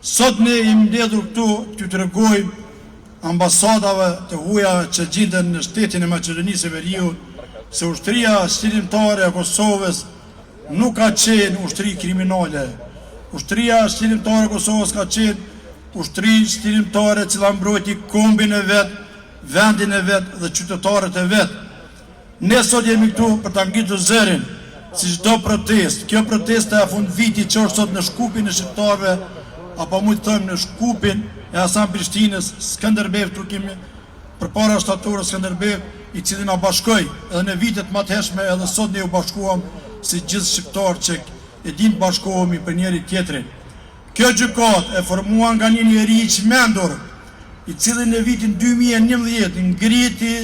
Sot ne i mbledhur këtu t'ju tregojmë ambasadave të huaja që gjenden në shtetin e Maqedonisë së Veriut se ushtria shqirimtare e Kosovës nuk ka qenë ushtri kriminale. Ushtria shqirimtare e Kosovës ka qenë ushtri shqirimtare cila mbrojti kombin e vet, vendin e vet dhe qytetarët e vet. Ne sot jemi këtu për ta ngritur zërin si çdo protestë. Kjo protesta e fund vitit që është sot në Shkupin e shqiptarëve, apo mund të thëmë në Shkupin e Hasan Prishtinës, Skënderbeu kemi përpara shtatorës Skënderbeu, i cili na bashkoi edhe në vitet më të hershme, edhe sot ne u bashkuam si gjithë shqiptarë që e din të bashkohemi për njëri tjetrin. Kjo gjykatë e formuar nga një njeri i çmendur, i cili në vitin 2011 ngriti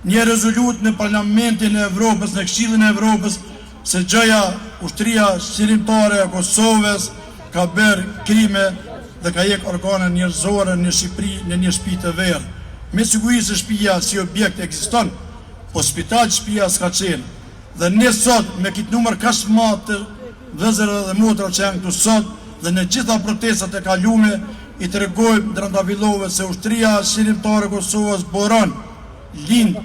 një rezolutë në Parlamentin e Evropës, në Këshillin e Evropës, se gjëja ushtria shqirimtare e Kosovës ka bërë krime dhe ka jek organe njerëzore në Shqipëri në një shtëpi të verë. Me siguri se shtëpia si objekt ekziston, po spital shtëpia s'ka qenë. Dhe ne sot me këtë numër kaq të madh të vëllezërve dhe motra që janë këtu sot dhe në gjitha protestat e kaluara i tregojmë drejtavillove se ushtria shqirimtare e Kosovës boron, lind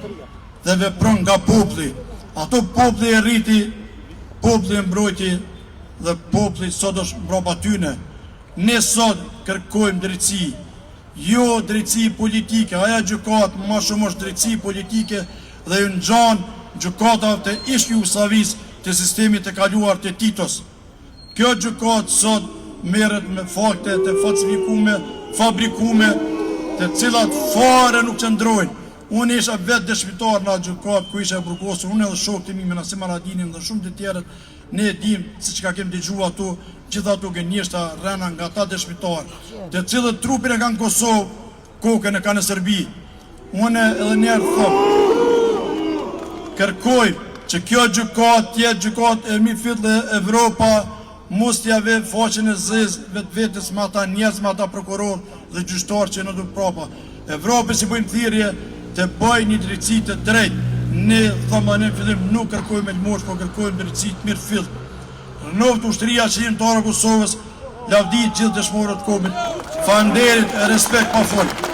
dhe vepron nga populli. Ato populli e rriti, populli e mbrojti dhe populli sot është mbrapa tyne. Ne sot kërkojmë drejtësi, jo drejtësi politike. Aja gjykatë më shumë është drejtësi politike dhe ju ngjan gjykatave të ish Jugosllavisë të sistemit të kaluar të Titos. Kjo gjykatë sot merret me fakte të falsifikume, fabrikume, të cilat fare nuk qëndrojnë. Unë isha vetë dëshmitar në gjykatë ku isha burgosur, unë edhe shokët e mi me Nasim Aradinin dhe shumë të tjerët. Ne e dim se çka kemi dëgjuar ato, gjithë ato gënjeshtra rëna nga ata dëshmitarë, të cilët trupin e kanë në Kosovë, kokën e kanë në Serbi. Unë edhe njerë thëmë, kërkoj që kjo gjykatë tjetë gjykatë e mi fill e Evropa, mos t'ja ve faqen e zezë vetës me ata njerëz, me ata prokuror dhe gjyqtar që në du prapa. Evropa si bëjmë thirrje të bëj një drejtësi të drejtë. Ne thëmë në fillim nuk kërkojmë e lmosh, po kërkojmë drejtësi të mirë fill. Rënoft ushtria shqirimtare e Kosovës, lavdi gjithë dëshmorët komit. Falënderit e respekt pa fol.